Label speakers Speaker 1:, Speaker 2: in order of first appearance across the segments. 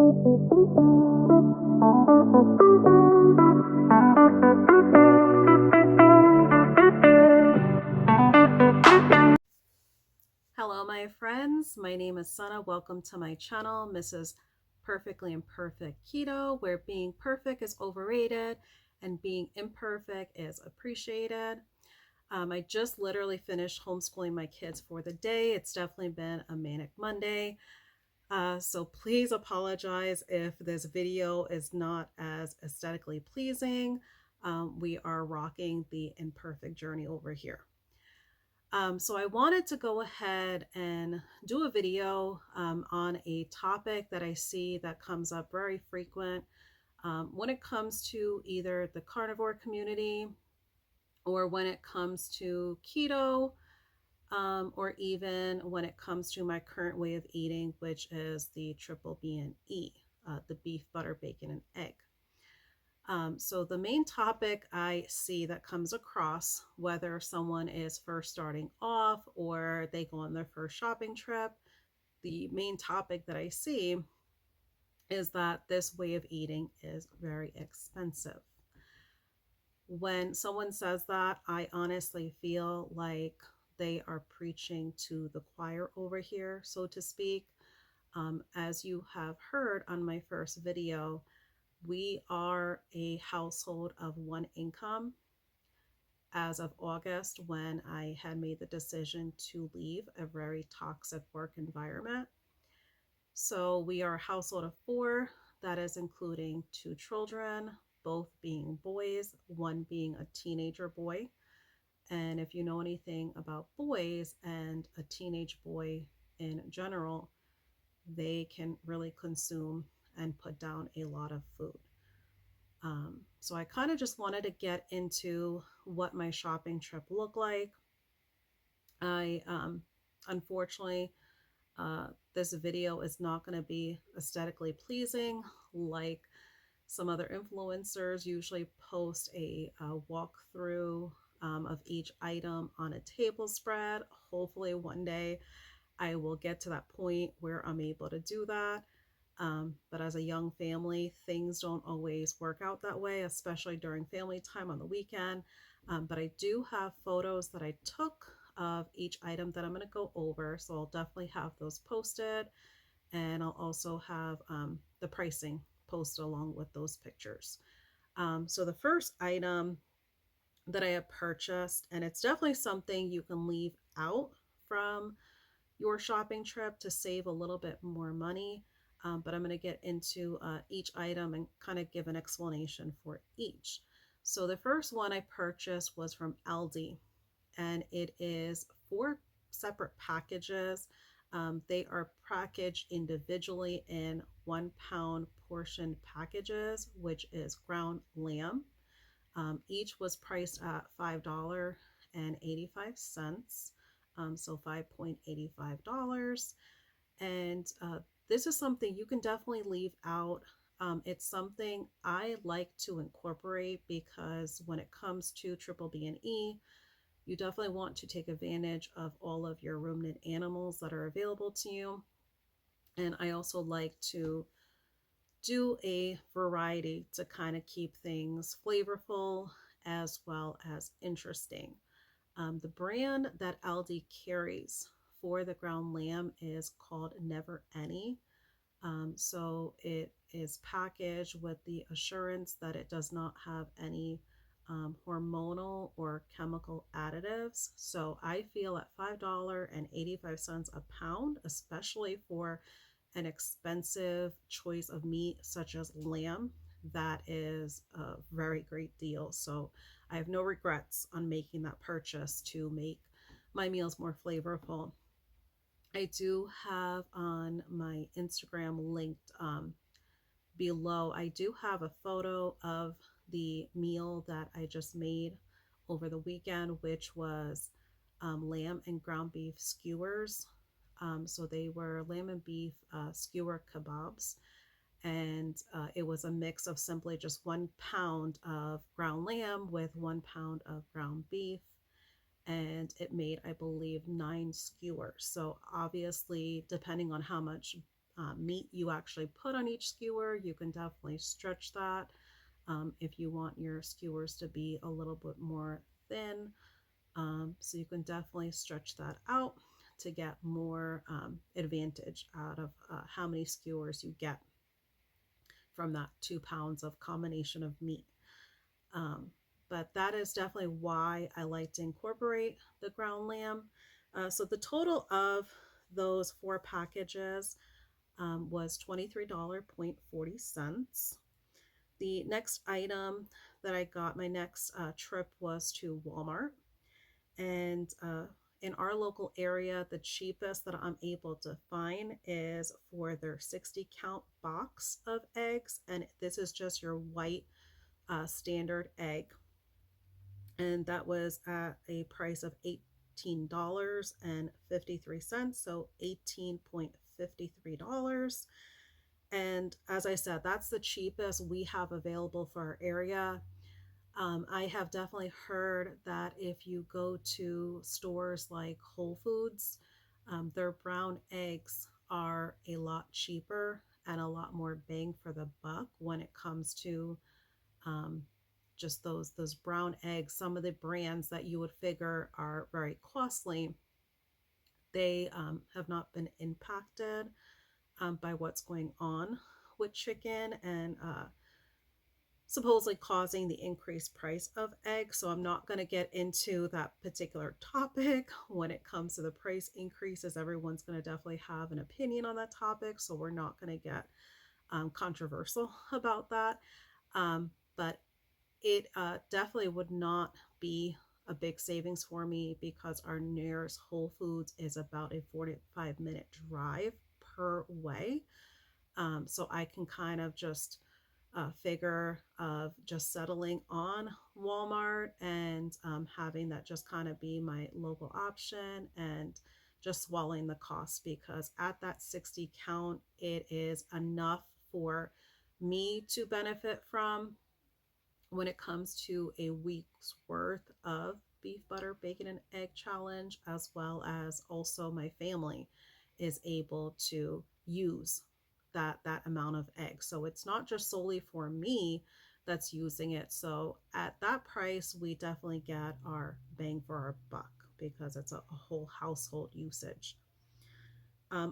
Speaker 1: Hello, my friends. My name is Sana. Welcome to my channel, Mrs. Perfectly Imperfect Keto, where being perfect is overrated and being imperfect is appreciated. I just literally finished homeschooling my kids for the day. It's definitely been a manic Monday. So please apologize if this video is not as aesthetically pleasing. We are rocking the imperfect journey over here. So I wanted to go ahead and do a video on a topic that I see that comes up very frequent when it comes to either the carnivore community or when it comes to keto, or even when it comes to my current way of eating, which is the triple B&E, the beef, butter, bacon, and egg. So the main topic I see that comes across, whether someone is first starting off or they go on their first shopping trip, the main topic that I see is that this way of eating is very expensive. When someone says that, I honestly feel like they are preaching to the choir over here, so to speak. As you have heard on my first video, we are a household of one income as of August, when I had made the decision to leave a very toxic work environment. So we are a household of four, that is including two children, both being boys, one being a teenager boy. And if you know anything about boys and a teenage boy in general, they can really consume and put down a lot of food. So I kind of just wanted to get into what my shopping trip looked like. I unfortunately, this video is not going to be aesthetically pleasing like some other influencers usually post a walkthrough of each item on a table spread. Hopefully one day I will get to that point where I'm able to do that. But as a young family, things don't always work out that way, especially during family time on the weekend. But I do have photos that I took of each item that I'm going to go over. So I'll definitely have those posted. And I'll also have the pricing posted along with those pictures. So the first item that I have purchased, and it's definitely something you can leave out from your shopping trip to save a little bit more money. But I'm going to get into each item and kind of give an explanation for each. So the first one I purchased was from Aldi, and it is 4 separate packages. They are packaged individually in 1 pound portion packages, which is ground lamb. Each was priced at $5.85, so $5.85. And this is something you can definitely leave out. It's something I like to incorporate because when it comes to triple B&E, you definitely want to take advantage of all of your ruminant animals that are available to you. And I also like to do a variety to kind of keep things flavorful as well as interesting. The brand that Aldi carries for the ground lamb is called Never Any. So it is packaged with the assurance that it does not have any hormonal or chemical additives. So I feel at $5.85 a pound, especially for an expensive choice of meat such as lamb, that is a very great deal. So I have no regrets on making that purchase to make my meals more flavorful. I do have on my Instagram linked below, I do have a photo of the meal that I just made over the weekend, which was lamb and ground beef skewers. So they were lamb and beef skewer kebabs. And it was a mix of simply just 1 pound of ground lamb with 1 pound of ground beef. And it made, I believe, 9 skewers. So obviously, depending on how much meat you actually put on each skewer. You can definitely stretch that if you want your skewers to be a little bit more thin. So you can definitely stretch that out to get more advantage out of how many skewers you get from that 2 pounds of combination of meat. Um, but that is definitely why I like to incorporate the ground lamb. So the total of those 4 packages was $23.40. The next item that I got, my next trip was to Walmart. And in our local area, the cheapest that I'm able to find is for their 60 count box of eggs. And this is just your white standard egg. And that was at a price of $18.53. So $18.53. And as I said, that's the cheapest we have available for our area. I have definitely heard that if you go to stores like Whole Foods, their brown eggs are a lot cheaper and a lot more bang for the buck when it comes to um, just those brown eggs. Some of the brands that you would figure are very costly, they have not been impacted by what's going on with chicken and supposedly causing the increased price of eggs. So I'm not going to get into that particular topic when it comes to the price increases. Everyone's going to definitely have an opinion on that topic. So we're not going to get controversial about that. But it definitely would not be a big savings for me because our nearest Whole Foods is about a 45-minute drive per way. So I can kind of just figure of just settling on Walmart and having that just kind of be my local option and just swallowing the cost, because at that 60 count, it is enough for me to benefit from when it comes to a week's worth of beef, butter, bacon, and egg challenge, as well as also my family is able to use that amount of eggs. So it's not just solely for me that's using it. So at that price, we definitely get our bang for our buck because it's a whole household usage.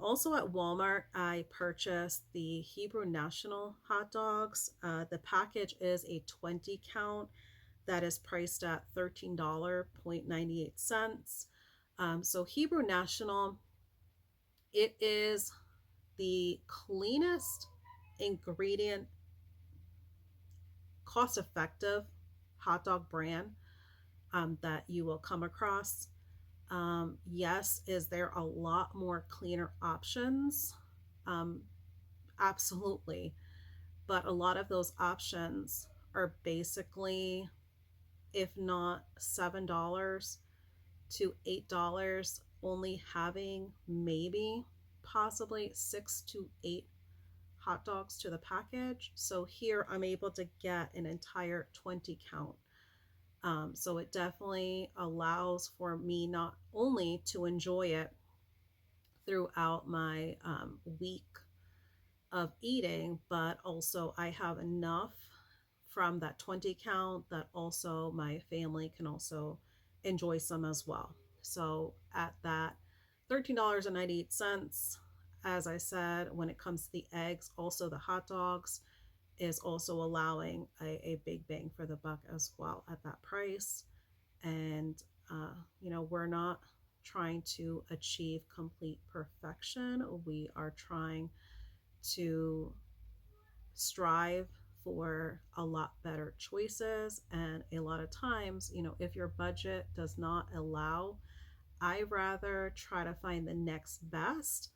Speaker 1: Also at Walmart, I purchased the Hebrew National hot dogs. The package is a 20 count that is priced at $13.98. So Hebrew National, it is the cleanest ingredient, cost effective hot dog brand that you will come across. Yes, is there a lot more cleaner options? Um, Absolutely. But a lot of those options are basically, if not $7 to $8, only having maybe possibly 6 to 8 hot dogs to the package. So here I'm able to get an entire 20 count. So it definitely allows for me not only to enjoy it throughout my week of eating, but also I have enough from that 20 count that also my family can also enjoy some as well. So at that $13.98, as I said, when it comes to the eggs, also the hot dogs is also allowing a big bang for the buck as well at that price. And, we're not trying to achieve complete perfection. We are trying to strive for a lot better choices. And a lot of times, if your budget does not allow, I rather try to find the next best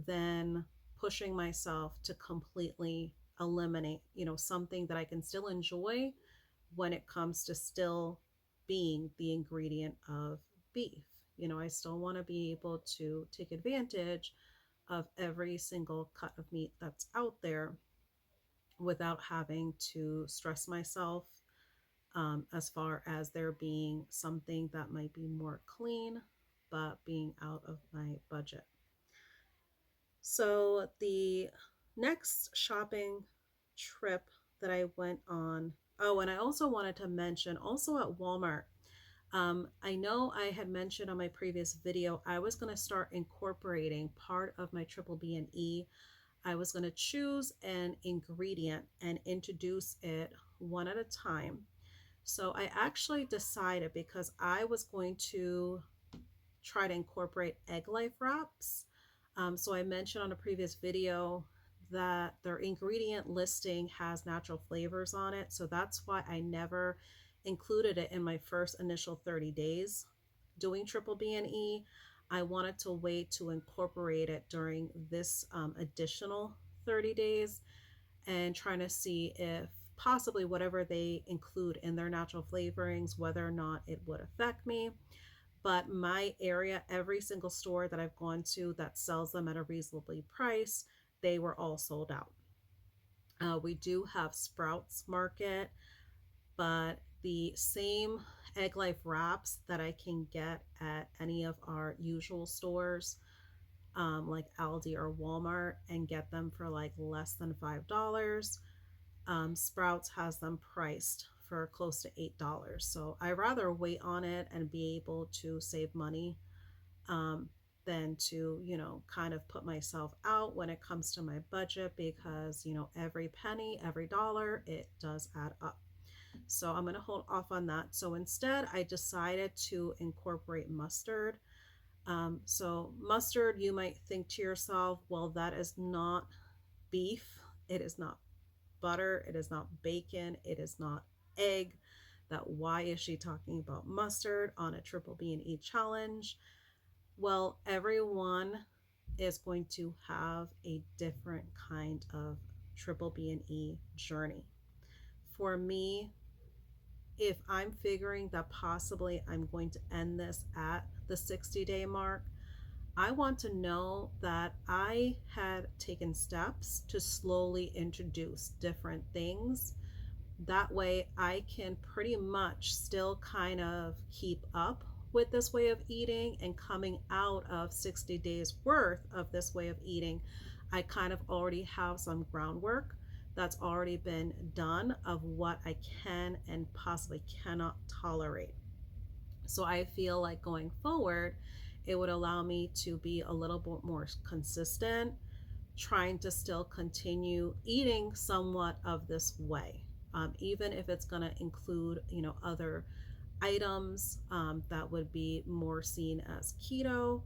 Speaker 1: than pushing myself to completely eliminate, something that I can still enjoy when it comes to still being the ingredient of beef. I still want to be able to take advantage of every single cut of meat that's out there without having to stress myself as far as there being something that might be more clean but being out of my budget. So the next shopping trip that I went on, oh, and I also wanted to mention also at Walmart. I know I had mentioned on my previous video, I was going to start incorporating part of my triple B and E. I was going to choose an ingredient and introduce it one at a time. So I actually decided because I was going to try to incorporate egg life wraps. So I mentioned on a previous video that their ingredient listing has natural flavors on it. So that's why I never included it in my first initial 30 days doing triple B and E. I wanted to wait to incorporate it during this additional 30 days and trying to see if possibly whatever they include in their natural flavorings, whether or not it would affect me. But my area, every single store that I've gone to that sells them at a reasonably price, they were all sold out. We do have Sprouts Market, but the same egg life wraps that I can get at any of our usual stores, like Aldi or Walmart, and get them for like less than $5. Sprouts has them priced for close to $8. So I rather wait on it and be able to save money um, than to, kind of put myself out when it comes to my budget because, every penny, every dollar, it does add up. So I'm going to hold off on that. So instead, I decided to incorporate mustard. So mustard, you might think to yourself, well, that is not beef. It is not butter. It is not bacon. It is not egg. That why is she talking about mustard on a triple B and E challenge? Well, everyone is going to have a different kind of triple B and E journey. For me, if I'm figuring that possibly I'm going to end this at the 60-day mark, I want to know that I had taken steps to slowly introduce different things. That way I can pretty much still kind of keep up with this way of eating, and coming out of 60 days worth of this way of eating, I kind of already have some groundwork that's already been done of what I can and possibly cannot tolerate. So I feel like going forward, it would allow me to be a little bit more consistent, trying to still continue eating somewhat of this way, even if it's going to include, other items that would be more seen as keto.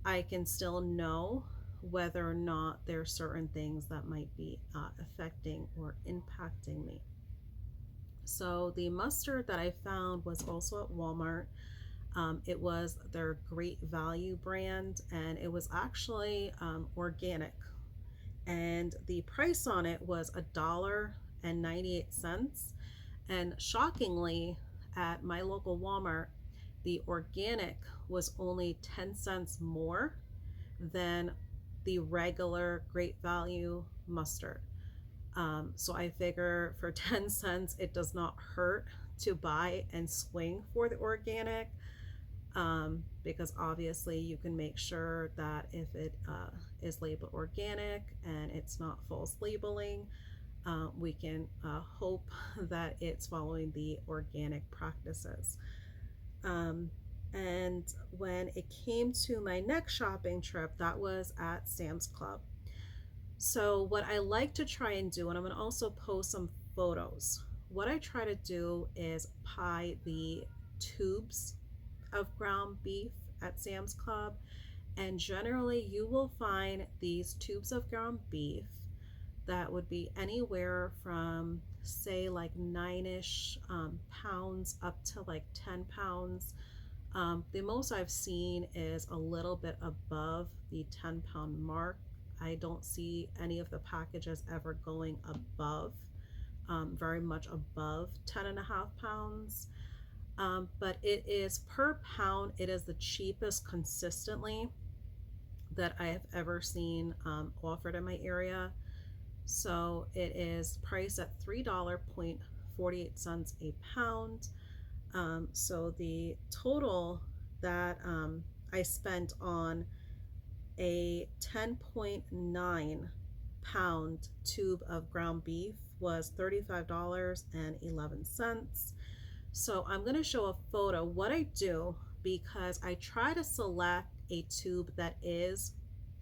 Speaker 1: I can still know whether or not there are certain things that might be affecting or impacting me. So the mustard that I found was also at Walmart. It was their Great Value brand, and it was actually organic. And the price on it was $1.98. And shockingly, at my local Walmart, the organic was only 10 cents more than the regular Great Value mustard. So I figure for 10 cents, it does not hurt to buy and swing for the organic, because obviously you can make sure that if it is labeled organic and it's not false labeling, we can hope that it's following the organic practices. And when it came to my next shopping trip, that was at Sam's Club. So what I like to try and do, and I'm going to also post some photos, what I try to do is buy the tubes of ground beef at Sam's Club. And generally you will find these tubes of ground beef that would be anywhere from, say, like 9-ish pounds up to like 10 pounds. The most I've seen is a little bit above the 10-pound mark. I don't see any of the packages ever going above, very much above 10.5 pounds. But it is per pound, it is the cheapest consistently that I have ever seen offered in my area. So it is priced at $3.48 a pound. So the total that I spent on a 10.9 pound tube of ground beef was $35.11. So I'm going to show a photo. What I do, because I try to select a tube that is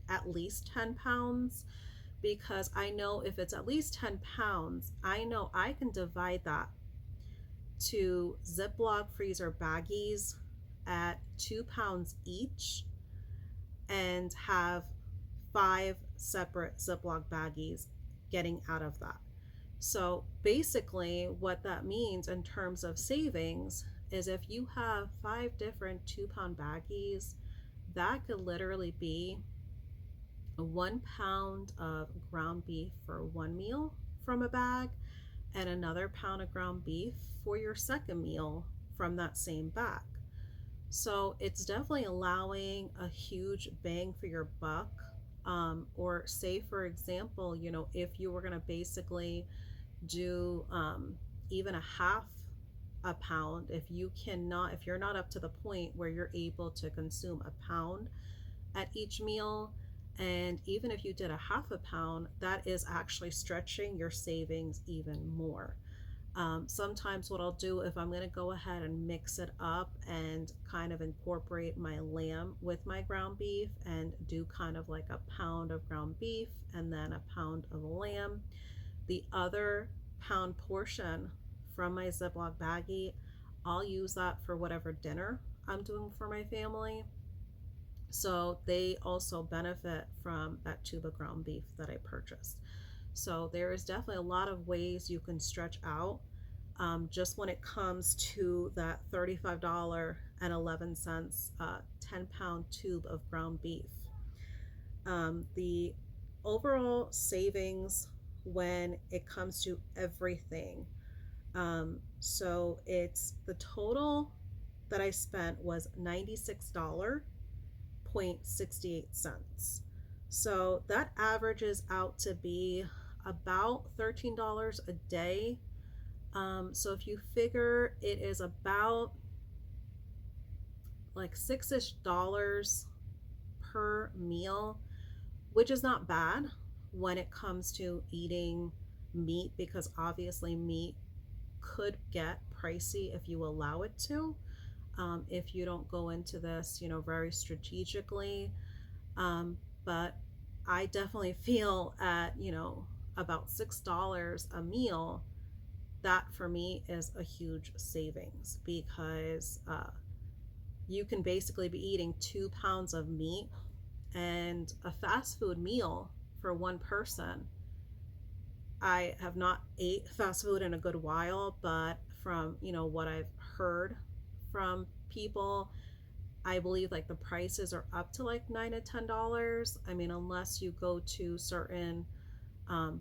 Speaker 1: at least 10 pounds, because I know if it's at least 10 pounds, I know I can divide that to Ziploc freezer baggies at 2 pounds each and have 5 separate Ziploc baggies getting out of that. So basically, what that means in terms of savings is if you have 5 different 2-pound baggies, that could literally be 1 pound of ground beef for one meal from a bag, and another pound of ground beef for your second meal from that same bag. So it's definitely allowing a huge bang for your buck. Or say, for example, if you were going to basically do even a half a pound, if you're not up to the point where you're able to consume a pound at each meal, and even if you did a half a pound, that is actually stretching your savings even more. Sometimes what I'll do, if I'm going to go ahead and mix it up and kind of incorporate my lamb with my ground beef and do kind of like a pound of ground beef and then a pound of lamb, the other pound portion from my Ziploc baggie, I'll use that for whatever dinner I'm doing for my family. So they also benefit from that tube of ground beef that I purchased. So there is definitely a lot of ways you can stretch out just when it comes to that $35.11 10-pound tube of ground beef. The overall savings when it comes to everything. So it's the total that I spent was $96.68. So that averages out to be about $13 a day. So if you figure it is about like $6-ish per meal, which is not bad when it comes to eating meat, because obviously meat could get pricey if you allow it to, if you don't go into this, very strategically. But I definitely feel at, about $6 a meal, that for me is a huge savings, because you can basically be eating 2 pounds of meat, and a fast food meal for one person. I have not ate fast food in a good while, but from what I've heard from people, I believe like the prices are up to like $9 to $10. I mean, unless you go to certain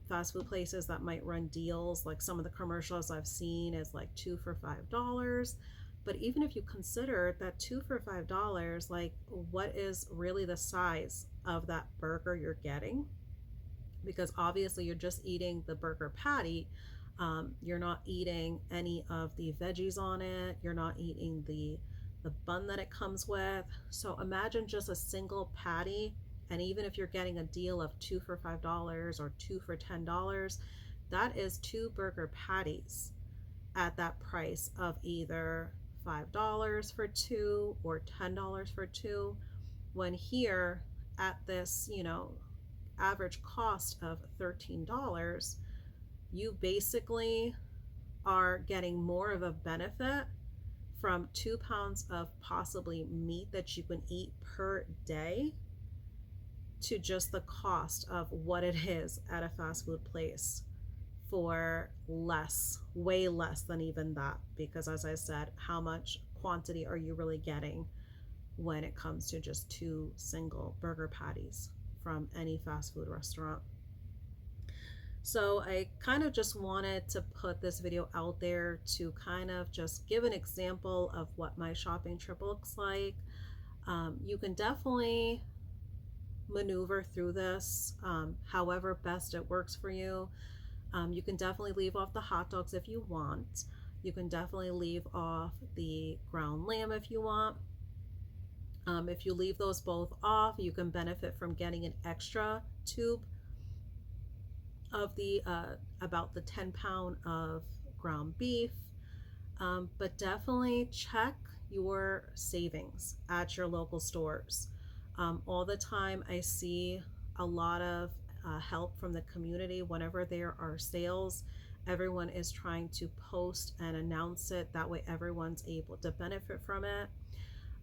Speaker 1: fast food places that might run deals, like some of the commercials I've seen is like 2 for $5. But even if you consider that 2 for $5, like what is really the size of that burger you're getting? Because obviously you're just eating the burger patty. You're not eating any of the veggies on it. You're not eating the bun that it comes with. So imagine just a single patty, and even if you're getting a deal of 2 for $5 or 2 for $10, that is 2 burger patties at that price of either $5 for 2 or $10 for 2. When here at this, average cost of $13, you basically are getting more of a benefit from 2 pounds of possibly meat that you can eat per day to just the cost of what it is at a fast food place for less, way less than even that. Because as I said, how much quantity are you really getting when it comes to just 2 single burger patties from any fast food restaurant? So I kind of just wanted to put this video out there to kind of just give an example of what my shopping trip looks like. You can definitely maneuver through this however best it works for you. You can definitely leave off the hot dogs if you want. You can definitely leave off the ground lamb if you want. If you leave those both off, you can benefit from getting an extra tube of the about the 10 pound of ground beef. But definitely check your savings at your local stores. All the time, I see a lot of help from the community whenever there are sales. Everyone is trying to post and announce it. That way, everyone's able to benefit from it.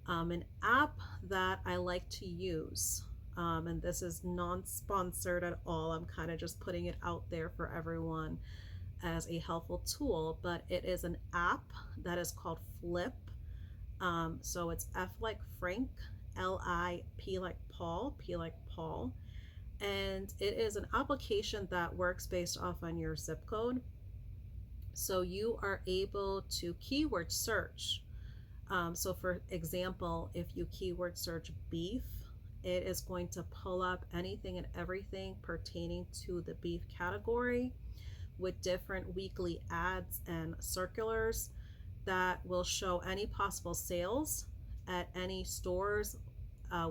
Speaker 1: An app that I like to use, and this is non sponsored at all, I'm kind of just putting it out there for everyone as a helpful tool, but it is an app that is called Flip. So it's F like Frank, LIP like Paul, P like Paul. And it is an application that works based off on your zip code. So you are able to keyword search. So, for example, if you keyword search beef, it is going to pull up anything and everything pertaining to the beef category with different weekly ads and circulars that will show any possible sales at any stores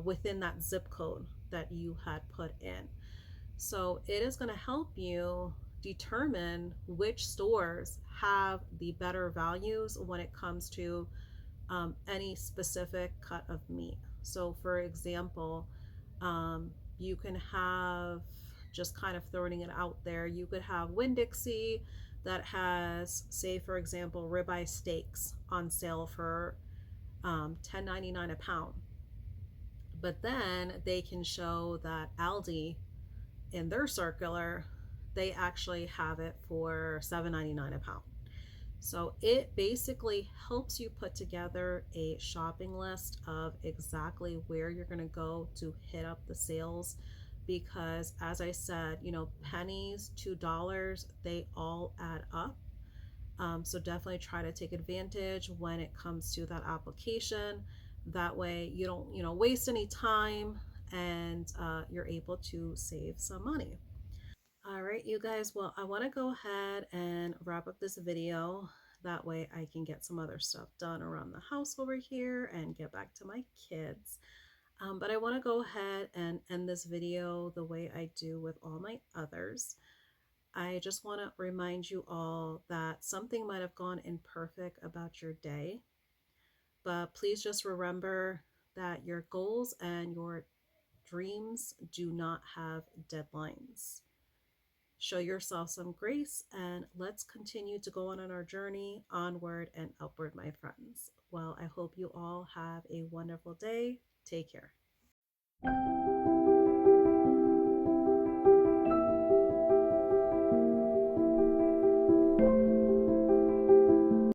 Speaker 1: within that zip code that you had put in. So it is going to help you determine which stores have the better values when it comes to any specific cut of meat. So, for example, you can have, just kind of throwing it out there, you could have Winn-Dixie that has, say, for example, ribeye steaks on sale for $10.99 a pound. But then they can show that Aldi in their circular, they actually have it for $7.99 a pound. So it basically helps you put together a shopping list of exactly where you're going to go to hit up the sales. Because as I said, pennies, $2, they all add up. So definitely try to take advantage when it comes to that application. That way you don't, waste any time, and you're able to save some money. All right, you guys. Well, I want to go ahead and wrap up this video. That way I can get some other stuff done around the house over here and get back to my kids. But I want to go ahead and end this video the way I do with all my others. I just want to remind you all that something might have gone imperfect about your day, but please just remember that your goals and your dreams do not have deadlines. Show yourself some grace, and let's continue to go on our journey onward and upward, my friends. Well, I hope you all have a wonderful day. Take care.